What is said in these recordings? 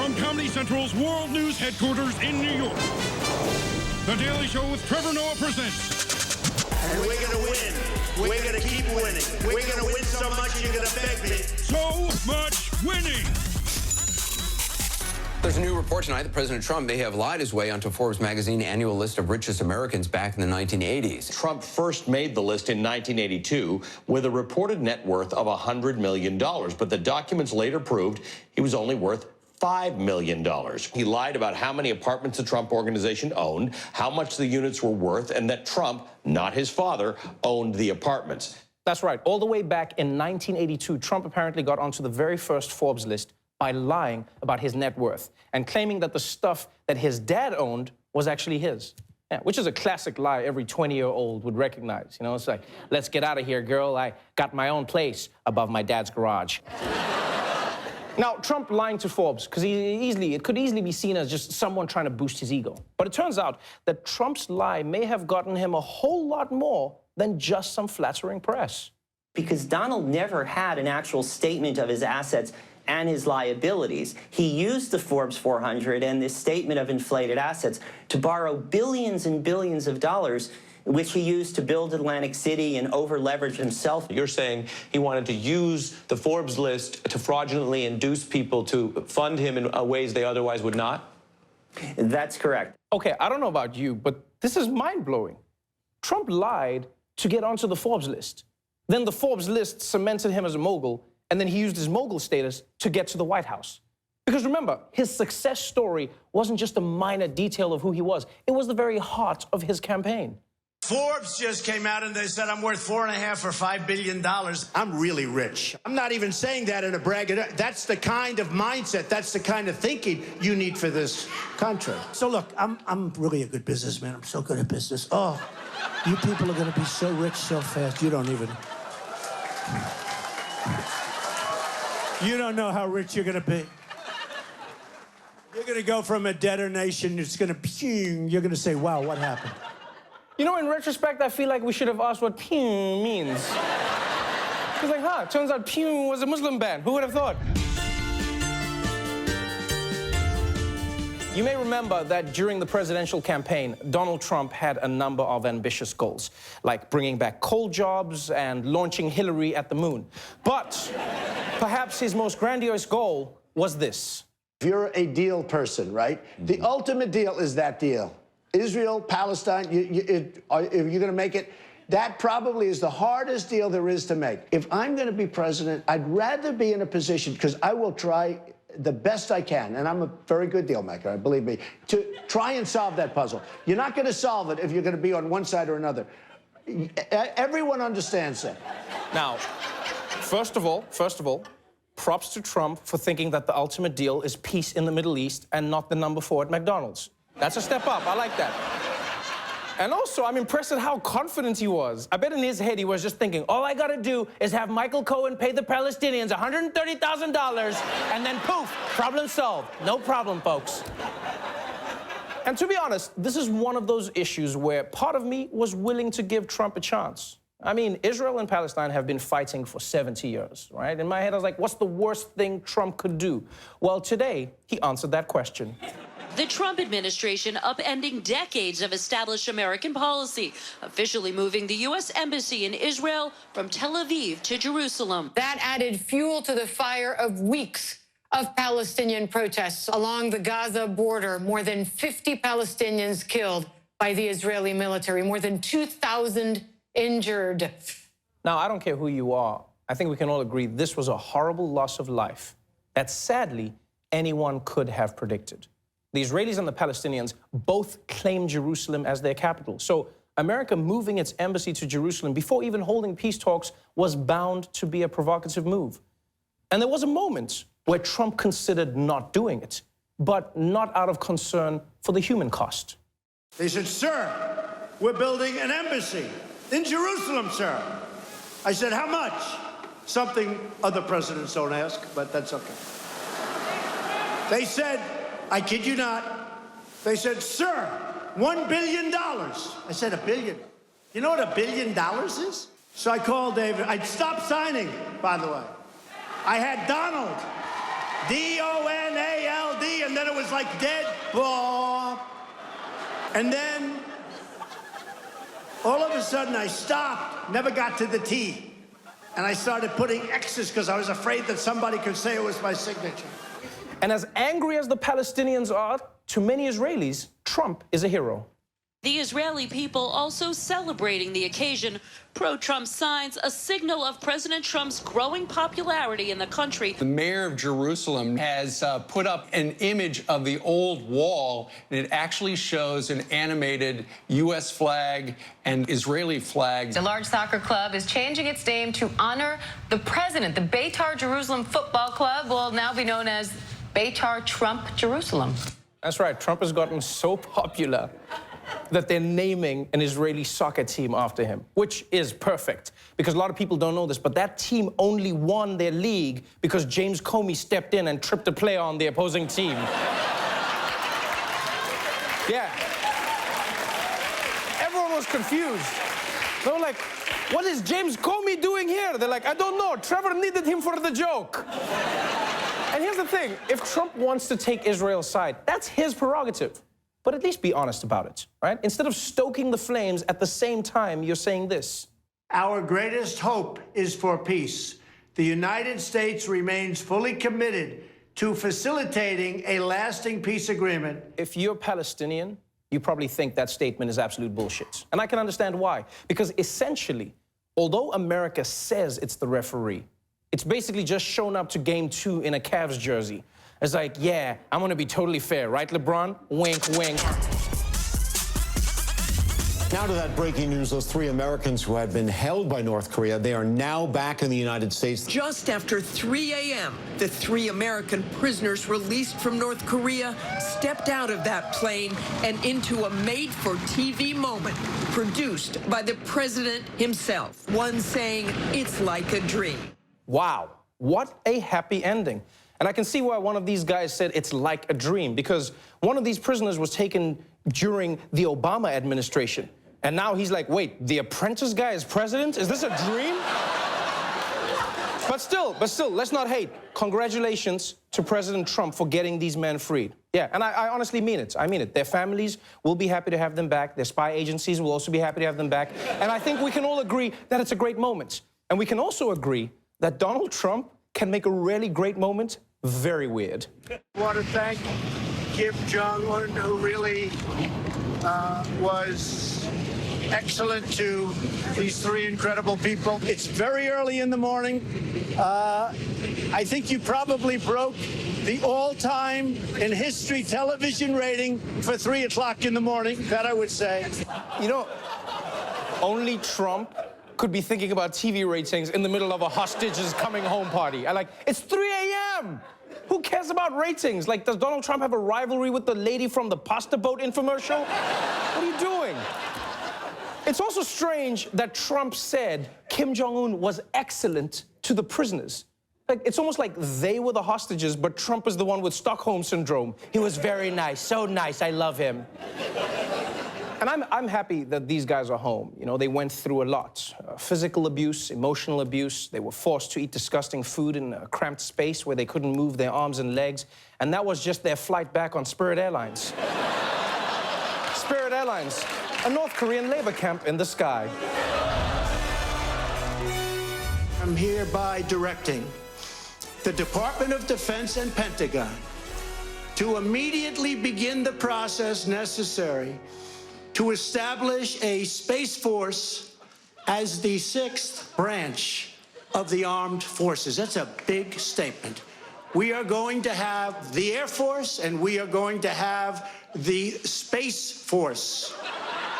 From Comedy Central's World News headquarters in New York, The Daily Show with Trevor Noah presents. And we're going to win. We're going to keep winning. We're going to win so much you're going to beg me. So much winning. There's a new report tonight that President Trump may have lied his way onto Forbes magazine annual list of richest Americans back in the 1980s. Trump first made the list in 1982 with a reported net worth of $100 million, but the documents later proved he was only worth $5 million. He lied about how many apartments the Trump Organization owned, how much the units were worth, and that Trump, not his father, owned the apartments. That's right. All the way back in 1982, Trump apparently got onto the very first Forbes list by lying about his net worth and claiming that the stuff that his dad owned was actually his. Yeah, which is a classic lie every 20-year-old would recognize. You know, it's like, let's get out of here, girl. I got my own place above my dad's garage. Now, Trump lying to Forbes, because it could easily be seen as just someone trying to boost his ego. But it turns out that Trump's lie may have gotten him a whole lot more than just some flattering press. Because Donald never had an actual statement of his assets and his liabilities. He used the Forbes 400 and this statement of inflated assets to borrow billions and billions of dollars, which he used to build Atlantic City and over-leverage himself. You're saying he wanted to use the Forbes list to fraudulently induce people to fund him in ways they otherwise would not? That's correct. Okay, I don't know about you, but this is mind-blowing. Trump lied to get onto the Forbes list. Then the Forbes list cemented him as a mogul, and then he used his mogul status to get to the White House. Because remember, his success story wasn't just a minor detail of who he was. It was the very heart of his campaign. Forbes just came out and they said I'm worth $4.5 or $5 billion. I'm really rich. I'm not even saying that in a brag. That's the kind of mindset, that's the kind of thinking you need for this country. So look, I'm really a good businessman. I'm so good at business. Oh, you people are going to be so rich so fast, you don't even... You don't know how rich you're going to be. You're going to go from a debtor nation, it's going to ping. You're going to say, wow, what happened? You know, in retrospect, I feel like we should have asked what pew means. It's like, huh, turns out pew was a Muslim band. Who would have thought? You may remember that during the presidential campaign, Donald Trump had a number of ambitious goals, like bringing back coal jobs and launching Hillary at the moon. But perhaps his most grandiose goal was this. If you're a deal person, right, the ultimate deal is that deal. Israel, Palestine, if you're going to make it, that probably is the hardest deal there is to make. If I'm going to be president, I'd rather be in a position, because I will try the best I can, and I'm a very good deal maker, believe me, to try and solve that puzzle. You're not going to solve it if you're going to be on one side or another. Everyone understands that. Now, first of all, props to Trump for thinking that the ultimate deal is peace in the Middle East and not the number 4 at McDonald's. That's a step up. I like that. And also, I'm impressed at how confident he was. I bet in his head he was just thinking, all I gotta do is have Michael Cohen pay the Palestinians $130,000, and then poof, problem solved. No problem, folks. And to be honest, this is one of those issues where part of me was willing to give Trump a chance. I mean, Israel and Palestine have been fighting for 70 years, right? In my head, I was like, what's the worst thing Trump could do? Well, today, he answered that question. The Trump administration upending decades of established American policy, officially moving the U.S. Embassy in Israel from Tel Aviv to Jerusalem. That added fuel to the fire of weeks of Palestinian protests along the Gaza border. More than 50 Palestinians killed by the Israeli military, more than 2,000 injured. Now, I don't care who you are. I think we can all agree this was a horrible loss of life that sadly anyone could have predicted. The Israelis and the Palestinians both claim Jerusalem as their capital. So America moving its embassy to Jerusalem before even holding peace talks was bound to be a provocative move. And there was a moment where Trump considered not doing it, but not out of concern for the human cost. They said, sir, we're building an embassy in Jerusalem, sir. I said, how much? Something other presidents don't ask, but that's okay. They said, I kid you not, they said, sir, $1 billion. I said, $1 billion? You know what $1 billion is? So I called David. I'd stopped signing, by the way. I had Donald, D-O-N-A-L-D, was like dead. Blah. And then, all of a sudden, I stopped, never got to the T. And I started putting X's because I was afraid that somebody could say it was my signature. And as angry as the Palestinians are, to many Israelis, Trump is a hero. The Israeli people also celebrating the occasion. Pro-Trump signs, a signal of President Trump's growing popularity in the country. The mayor of Jerusalem has put up an image of the old wall, and it actually shows an animated U.S. flag and Israeli flag. The large soccer club is changing its name to honor the president. The Beitar Jerusalem Football Club will now be known as Beitar Trump Jerusalem. That's right. Trump has gotten so popular that they're naming an Israeli soccer team after him, which is perfect, because a lot of people don't know this, but that team only won their league because James Comey stepped in and tripped a player on the opposing team. Yeah. Everyone was confused. They were like, what is James Comey doing here? They're like, I don't know. Trevor needed him for the joke. And here's the thing. If Trump wants to take Israel's side, that's his prerogative. But at least be honest about it, right? Instead of stoking the flames, at the same time, you're saying this. Our greatest hope is for peace. The United States remains fully committed to facilitating a lasting peace agreement. If you're Palestinian, you probably think that statement is absolute bullshit. And I can understand why. Because essentially, although America says it's the referee, it's basically just shown up to game 2 in a Cavs jersey. It's like, yeah, I'm gonna be totally fair, right, LeBron? Wink, wink. Now to that breaking news, those 3 Americans who had been held by North Korea, they are now back in the United States. Just after 3 a.m., the 3 American prisoners released from North Korea stepped out of that plane and into a made-for-TV moment produced by the president himself. One saying, it's like a dream. Wow, what a happy ending. And I can see why one of these guys said it's like a dream, because one of these prisoners was taken during the Obama administration. And now he's like, wait, the Apprentice guy is president? Is this a dream? But still, let's not hate. Congratulations to President Trump for getting these men freed. Yeah, and I honestly mean it. I mean it. Their families will be happy to have them back. Their spy agencies will also be happy to have them back. And I think we can all agree that it's a great moment. And we can also agree that Donald Trump can make a really great moment very weird. I want to thank Kim Jong-un, who really was excellent to these 3 incredible people. It's very early in the morning. I think you probably broke the all-time in history television rating for 3 o'clock in the morning, that I would say. You know, only Trump could be thinking about TV ratings in the middle of a hostages coming home party. It's 3 a.m. Who cares about ratings? Like, does Donald Trump have a rivalry with the lady from the pasta boat infomercial? What are you doing? It's also strange that Trump said Kim Jong-un was excellent to the prisoners. Like, it's almost like they were the hostages, but Trump is the one with Stockholm syndrome. He was very nice, so nice, I love him. And I'm happy that these guys are home. You know, they went through a lot. Physical abuse, emotional abuse. They were forced to eat disgusting food in a cramped space where they couldn't move their arms and legs. And that was just their flight back on Spirit Airlines. Spirit Airlines, a North Korean labor camp in the sky. I'm hereby directing the Department of Defense and Pentagon to immediately begin the process necessary to establish a Space Force as the 6th branch of the armed forces. That's a big statement. We are going to have the Air Force, and we are going to have the Space Force.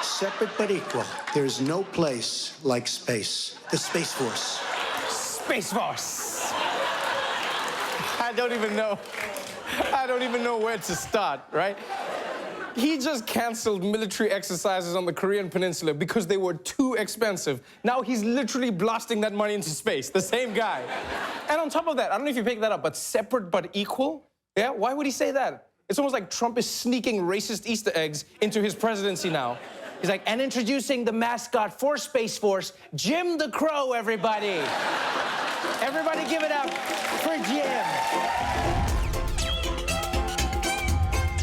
Separate but equal. There's no place like space. The Space Force. Space Force. I don't even know where to start, right? He just canceled military exercises on the Korean Peninsula because they were too expensive. Now he's literally blasting that money into space, the same guy. And on top of that, I don't know if you picked that up, but separate but equal? Yeah, why would he say that? It's almost like Trump is sneaking racist Easter eggs into his presidency now. He's like, and introducing the mascot for Space Force, Jim the Crow, everybody. Everybody give it up for Jim.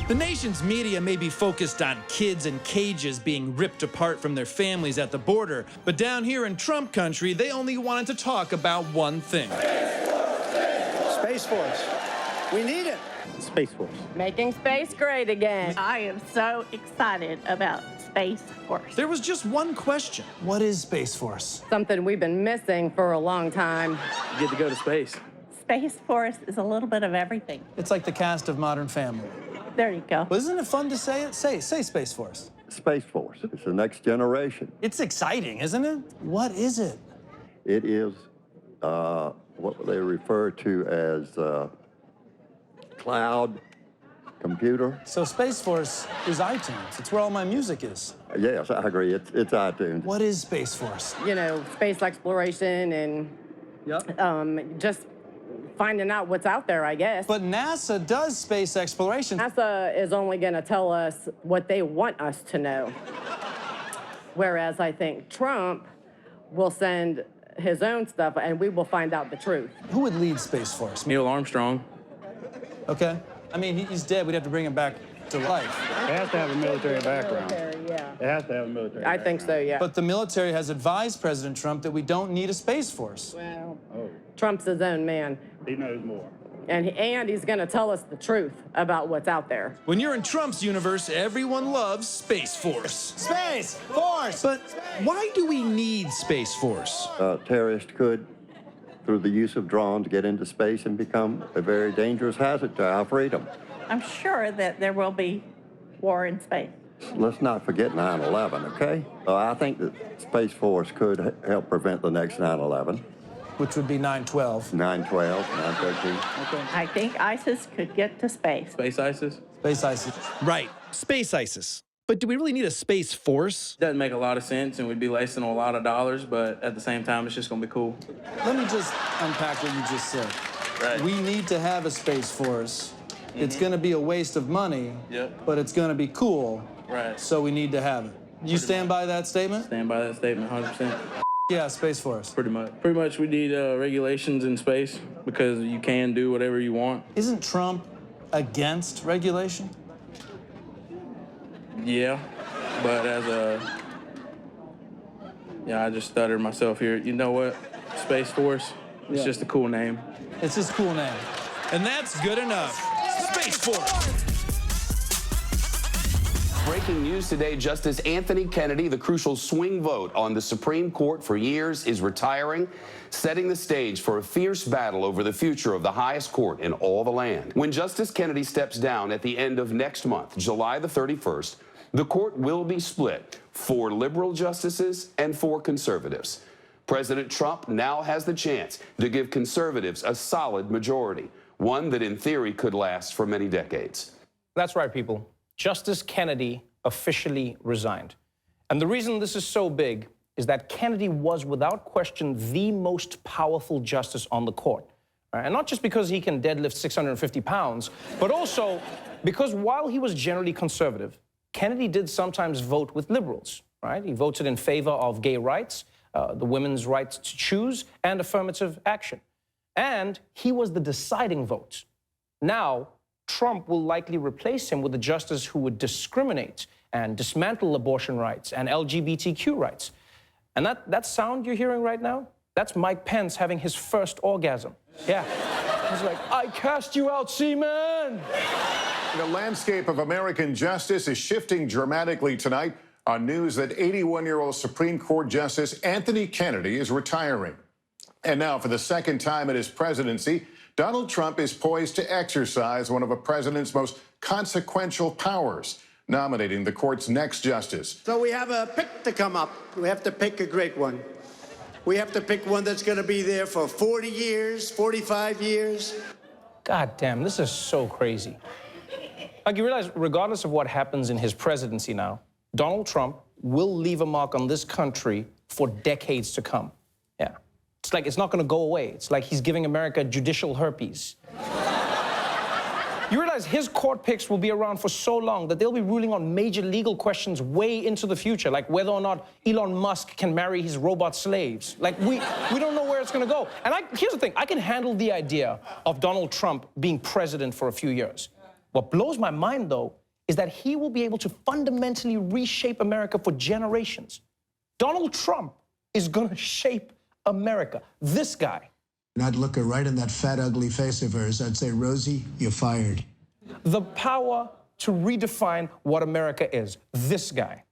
The nation's media may be focused on kids in cages being ripped apart from their families at the border, but down here in Trump country, they only wanted to talk about one thing. Space Force. We need it. Space Force. Making space great again. I am so excited about Space Force. There was just one question. What is Space Force? Something we've been missing for a long time. You get to go to space. Space Force is a little bit of everything. It's like the cast of Modern Family. There you go. But isn't it fun to say it? Say Space Force. Space Force. It's the next generation. It's exciting, isn't it? What is it? It is what they refer to as cloud computer. So Space Force is iTunes. It's where all my music is. Yes, I agree. It's iTunes. What is Space Force? You know, space exploration and just finding out what's out there, I guess. But NASA does space exploration. NASA is only going to tell us what they want us to know. Whereas I think Trump will send his own stuff and we will find out the truth. Who would lead Space Force? Neil Armstrong. Okay. I mean, he's dead. We'd have to bring him back to life. It has to have a military background. Yeah. It has to have a military I think so, yeah. But the military has advised President Trump that we don't need a Space Force. Well, Trump's his own man. He knows more. And he's going to tell us the truth about what's out there. When you're in Trump's universe, everyone loves Space Force. Space Force! But why do we need Space Force? Terrorists could, through the use of drones, get into space and become a very dangerous hazard to our freedom. I'm sure that there will be war in space. Let's not forget 9/11, okay? I think that Space Force could help prevent the next 9/11. Which would be 9/12. 9/12, 9/13. Okay. I think ISIS could get to space. Space ISIS? Space ISIS. Right, Space ISIS. But do we really need a Space Force? Doesn't make a lot of sense, and we'd be wasting a lot of dollars, but at the same time, it's just gonna be cool. Let me just unpack what you just said. Right. We need to have a Space Force. It's gonna be a waste of money, but it's gonna be cool. Right. So we need to have it. You stand by that statement? Stand by that statement, 100%. Yeah, Space Force. Pretty much. Pretty much we need regulations in space because you can do whatever you want. Isn't Trump against regulation? Yeah, but as a... Yeah, I just stuttered myself here. You know what? Space Force, it's just a cool name. It's just a cool name. And that's good enough. Space Force. Breaking news today, Justice Anthony Kennedy, the crucial swing vote on the Supreme Court for years, is retiring, setting the stage for a fierce battle over the future of the highest court in all the land. When Justice Kennedy steps down at the end of next month, July the 31st, the court will be split, 4 liberal justices and 4 conservatives. President Trump now has the chance to give conservatives a solid majority, one that in theory could last for many decades. That's right, people. Justice Kennedy officially resigned. And the reason this is so big is that Kennedy was, without question, the most powerful justice on the court. And not just because he can deadlift 650 pounds, but also because while he was generally conservative, Kennedy did sometimes vote with liberals, right? He voted in favor of gay rights, the women's right to choose, and affirmative action. And he was the deciding vote. Now, Trump will likely replace him with a justice who would discriminate and dismantle abortion rights and LGBTQ rights. And that sound you're hearing right now, that's Mike Pence having his first orgasm. Yeah. He's like, I cast you out, Seaman! The landscape of American justice is shifting dramatically tonight on news that 81-year-old Supreme Court Justice Anthony Kennedy is retiring. And now, for the second time in his presidency, Donald Trump is poised to exercise one of a president's most consequential powers, nominating the court's next justice. So we have a pick to come up. We have to pick a great one. We have to pick one that's going to be there for 40 years, 45 years. God damn, this is so crazy. Like, you realize, regardless of what happens in his presidency now, Donald Trump will leave a mark on this country for decades to come. Yeah. It's like it's not going to go away. It's like he's giving America judicial herpes. You realize his court picks will be around for so long that they'll be ruling on major legal questions way into the future, like whether or not Elon Musk can marry his robot slaves. Like, we don't know where it's going to go. And here's the thing. I can handle the idea of Donald Trump being president for a few years. What blows my mind, though, is that he will be able to fundamentally reshape America for generations. Donald Trump is going to shape America. This guy. And I'd look her right in that fat, ugly face of hers. I'd say, Rosie, you're fired. The power to redefine what America is. This guy.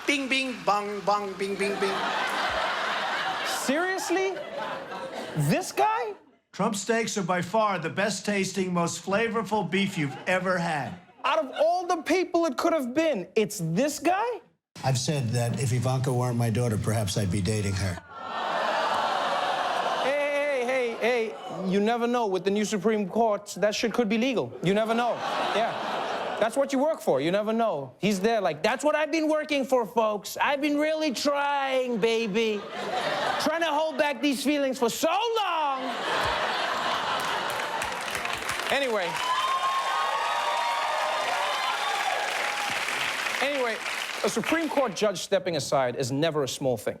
Bing, bing, bong, bong, bing, bing, bing. Seriously? This guy? Trump steaks are by far the best tasting, most flavorful beef you've ever had. Out of all the people it could have been, it's this guy? I've said that if Ivanka weren't my daughter, perhaps I'd be dating her. Hey, you never know. With the new Supreme Court, that shit could be legal. You never know. Yeah. That's what you work for. You never know. He's there like, that's what I've been working for, folks. I've been really trying, baby. Trying to hold back these feelings for so long. Anyway, a Supreme Court judge stepping aside is never a small thing.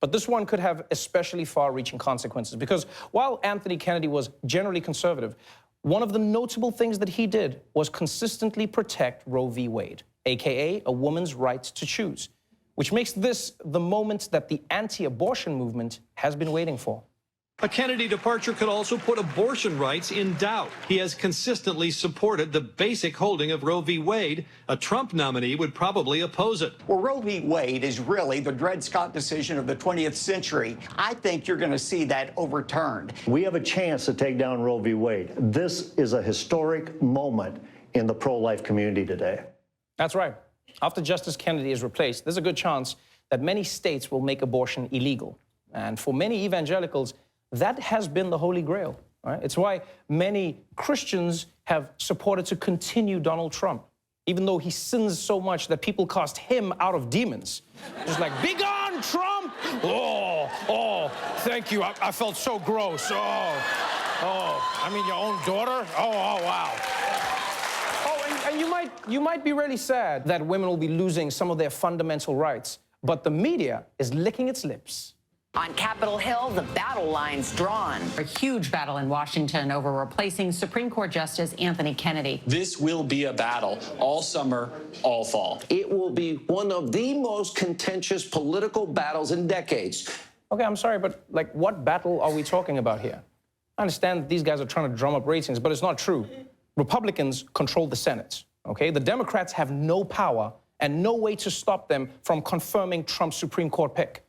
But this one could have especially far-reaching consequences because while Anthony Kennedy was generally conservative, one of the notable things that he did was consistently protect Roe v. Wade, aka a woman's right to choose, which makes this the moment that the anti-abortion movement has been waiting for. A Kennedy departure could also put abortion rights in doubt. He has consistently supported the basic holding of Roe v. Wade. A Trump nominee would probably oppose it. Well, Roe v. Wade is really the Dred Scott decision of the 20th century. I think you're going to see that overturned. We have a chance to take down Roe v. Wade. This is a historic moment in the pro-life community today. That's right. After Justice Kennedy is replaced, there's a good chance that many states will make abortion illegal. And for many evangelicals, that has been the Holy Grail. Right? It's why many Christians have supported to continue Donald Trump, even though he sins so much that people cast him out of demons. Just like, be gone, Trump! Oh, thank you. I felt so gross. I mean, your own daughter? Oh, wow. Oh, and you might be really sad that women will be losing some of their fundamental rights, but the media is licking its lips. On Capitol Hill, the battle line's drawn. A huge battle in Washington over replacing Supreme Court Justice Anthony Kennedy. This will be a battle all summer, all fall. It will be one of the most contentious political battles in decades. Okay, I'm sorry, but like, what battle are we talking about here? I understand these guys are trying to drum up ratings, but it's not true. Republicans control the Senate, okay? The Democrats have no power and no way to stop them from confirming Trump's Supreme Court pick.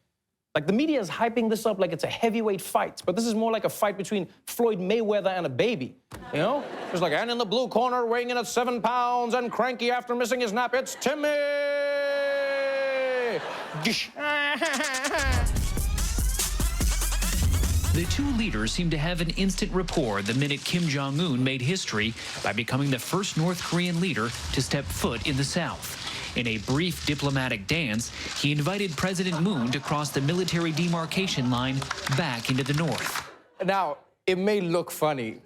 Like, the media is hyping this up like it's a heavyweight fight, but this is more like a fight between Floyd Mayweather and a baby, you know? It's like, and in the blue corner, weighing in at 7 pounds and cranky after missing his nap, it's Timmy! The two leaders seem to have an instant rapport the minute Kim Jong-un made history by becoming the first North Korean leader to step foot in the South. In a brief diplomatic dance, he invited President Moon to cross the military demarcation line back into the North. Now, it may look funny,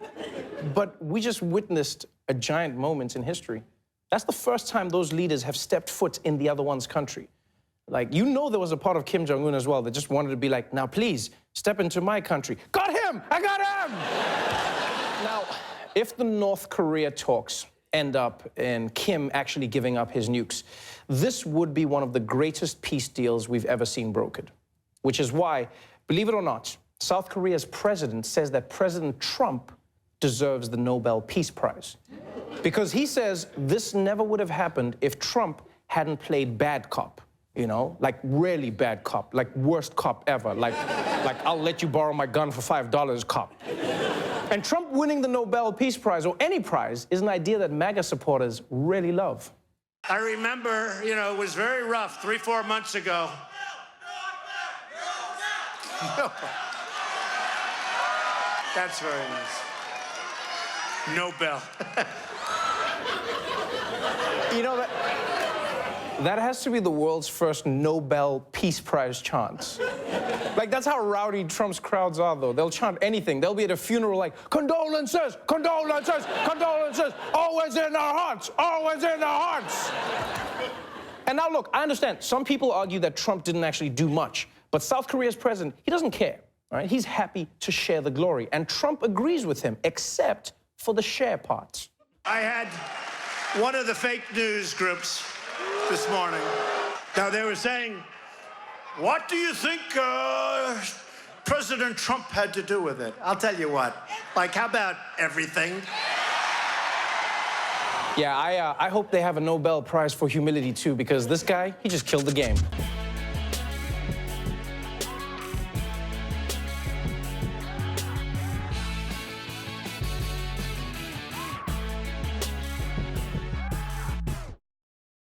but we just witnessed a giant moment in history. That's the first time those leaders have stepped foot in the other one's country. Like, you know there was a part of Kim Jong-un as well that just wanted to be like, now please, step into my country. Got him! I got him! Now, if the North Korea talks end up in Kim actually giving up his nukes, this would be one of the greatest peace deals we've ever seen brokered. Which is why, believe it or not, South Korea's president says that President Trump deserves the Nobel Peace Prize. Because he says this never would have happened if Trump hadn't played bad cop, you know, like really bad cop, like worst cop ever, like I'll let you borrow my gun for $5 cop. And Trump winning the Nobel Peace Prize, or any prize, is an idea that MAGA supporters really love. I remember, you know, it was very rough 3-4 months ago. That's very nice. Nobel. You know, that has to be the world's first Nobel Peace Prize chant. Like, that's how rowdy Trump's crowds are, though. They'll chant anything. They'll be at a funeral like, condolences, condolences, condolences, always in our hearts, always in our hearts. And now, look, I understand. Some people argue that Trump didn't actually do much. But South Korea's president, he doesn't care, all right? He's happy to share the glory. And Trump agrees with him, except for the share part. I had one of the fake news groups this morning. Now, they were saying, what do you think President Trump had to do with it? I'll tell you what. Like, how about everything? Yeah, I hope they have a Nobel Prize for humility, too, because this guy, he just killed the game.